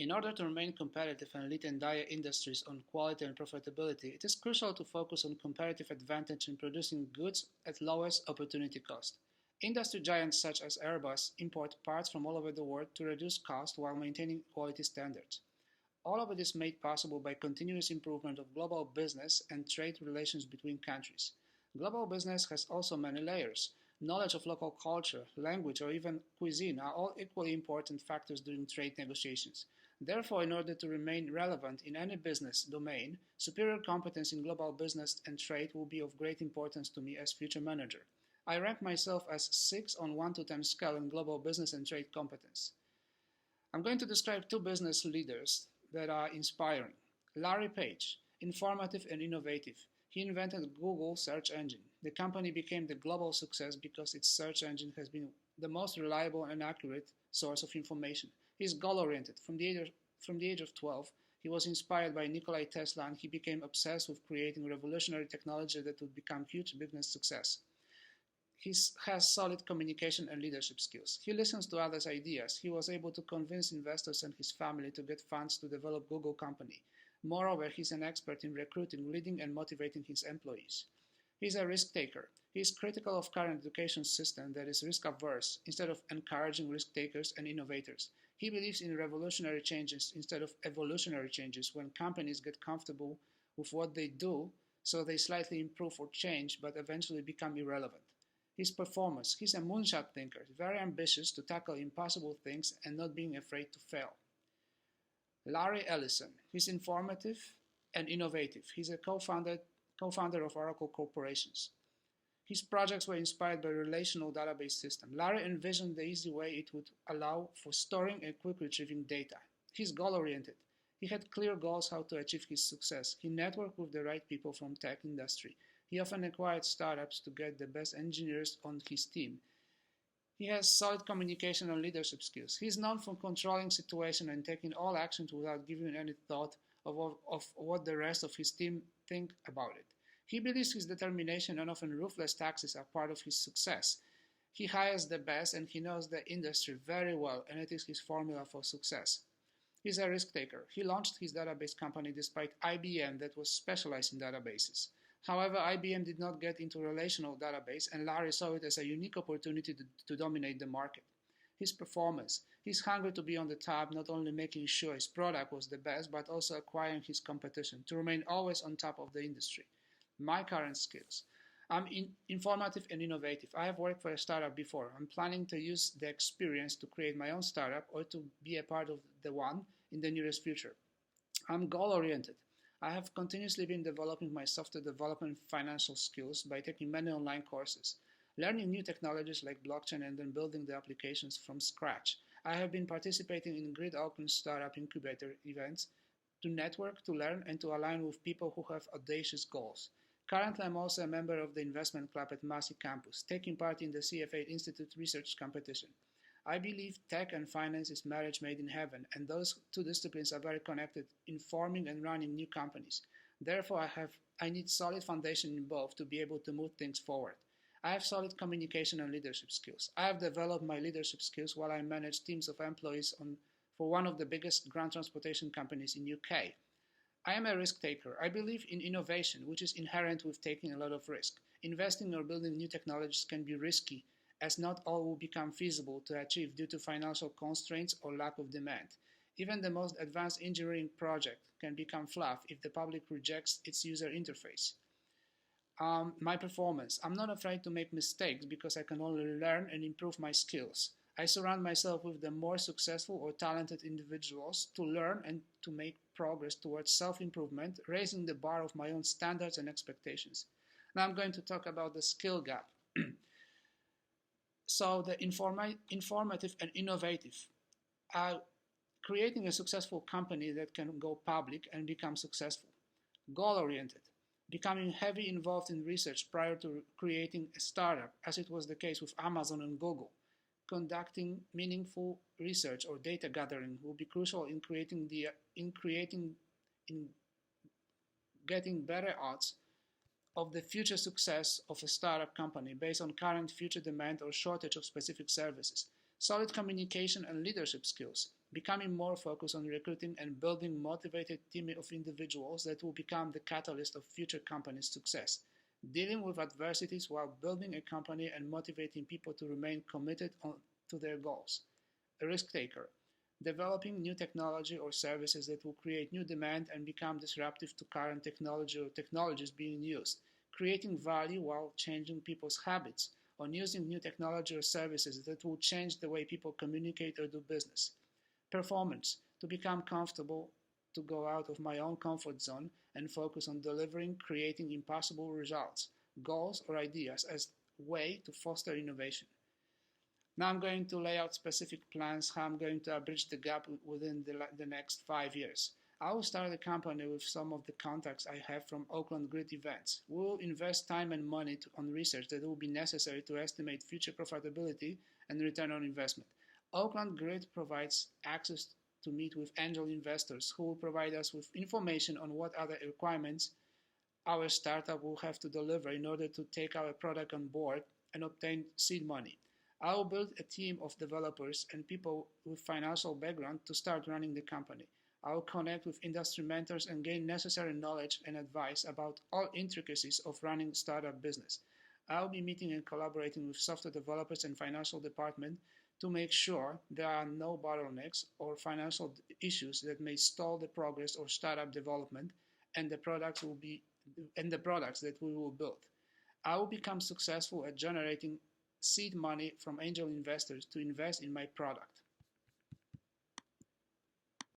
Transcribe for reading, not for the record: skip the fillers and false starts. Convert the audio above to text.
In order to remain competitive and lead entire industries on quality and profitability, it is crucial to focus on comparative advantage in producing goods at lowest opportunity cost. Industry giants such as Airbus import parts from all over the world to reduce cost while maintaining quality standards. All of it is made possible by continuous improvement of global business and trade relations between countries. Global business has also many layers. Knowledge of local culture, language, or even cuisine are all equally important factors during trade negotiations. Therefore, in order to remain relevant in any business domain, superior competence in global business and trade will be of great importance to me as future manager. I rank myself as 6 on 1 to 10 scale in global business and trade competence. I'm going to describe two business leaders that are inspiring. Larry Page, informative and innovative. He invented Google search engine. The company became the global success because its search engine has been the most reliable and accurate source of information. He is goal-oriented. From the age of 12, he was inspired by Nikola Tesla and he became obsessed with creating revolutionary technology that would become huge business success. He has solid communication and leadership skills. He listens to others' ideas. He was able to convince investors and his family to get funds to develop Google company. Moreover, he's an expert in recruiting, leading, and motivating his employees. He's a risk taker. He is critical of current education system that is risk averse instead of encouraging risk takers and innovators. He believes in revolutionary changes instead of evolutionary changes when companies get comfortable with what they do, so they slightly improve or change but eventually become irrelevant. His performance. He's a moonshot thinker, very ambitious to tackle impossible things and not being afraid to fail. Larry Ellison. He's informative and innovative. He's a co-founder of Oracle Corporations. His projects were inspired by a relational database system. Larry envisioned the easy way it would allow for storing and quick retrieving data. He's goal-oriented. He had clear goals how to achieve his success. He networked with the right people from tech industry. He often acquired startups to get the best engineers on his team. He has solid communication and leadership skills. He is known for controlling situations and taking all actions without giving any thought of what the rest of his team think about it. He believes his determination and often ruthless tactics are part of his success. He hires the best and he knows the industry very well, and it is his formula for success. He's a risk taker. He launched his database company despite IBM that was specialized in databases. However, IBM did not get into relational database, and Larry saw it as a unique opportunity to dominate the market. His performance. He's hungry to be on the top, not only making sure his product was the best, but also acquiring his competition, to remain always on top of the industry. My current skills. I'm informative and innovative. I have worked for a startup before. I'm planning to use the experience to create my own startup or to be a part of the one in the nearest future. I'm goal-oriented. I have continuously been developing my software development financial skills by taking many online courses, learning new technologies like blockchain and then building the applications from scratch. I have been participating in Grid Open Startup Incubator events to network, to learn, and to align with people who have audacious goals. Currently, I'm also a member of the investment club at Massey Campus, taking part in the CFA Institute research competition. I believe tech and finance is marriage made in heaven, and those two disciplines are very connected in forming and running new companies. Therefore, I need solid foundation in both to be able to move things forward. I have solid communication and leadership skills. I have developed my leadership skills while I manage teams of employees for one of the biggest ground transportation companies in UK. I am a risk taker. I believe in innovation, which is inherent with taking a lot of risk. Investing or building new technologies can be risky, as not all will become feasible to achieve due to financial constraints or lack of demand. Even the most advanced engineering project can become fluff if the public rejects its user interface. My performance. I'm not afraid to make mistakes because I can only learn and improve my skills. I surround myself with the more successful or talented individuals to learn and to make progress towards self-improvement, raising the bar of my own standards and expectations. Now I'm going to talk about the skill gap. So the informative and innovative are creating a successful company that can go public and become successful. Goal-oriented, becoming heavily involved in research prior to creating a startup, as it was the case with Amazon and Google. Conducting meaningful research or data gathering will be crucial in getting better odds of the future success of a startup company based on current future demand or shortage of specific services. Solid communication and leadership skills, becoming more focused on recruiting and building motivated team of individuals that will become the catalyst of future company's success. Dealing with adversities while building a company and motivating people to remain committed to their goals. A risk taker, developing new technology or services that will create new demand and become disruptive to current technology or technologies being used, creating value while changing people's habits, on using new technology or services that will change the way people communicate or do business. Performance, to become comfortable, to go out of my own comfort zone and focus on delivering, creating impossible results, goals, or ideas as a way to foster innovation. Now I'm going to lay out specific plans how I'm going to bridge the gap within the next 5 years. I will start a company with some of the contacts I have from Oakland Grid events. We will invest time and money on research that will be necessary to estimate future profitability and return on investment. Oakland Grid provides access to meet with angel investors who will provide us with information on what other requirements our startup will have to deliver in order to take our product on board and obtain seed money. I will build a team of developers and people with financial background to start running the company. I will connect with industry mentors and gain necessary knowledge and advice about all intricacies of running startup business. I will be meeting and collaborating with software developers and financial department to make sure there are no bottlenecks or financial issues that may stall the progress or startup development and the products that we will build. I will become successful at generating seed money from angel investors to invest in my product.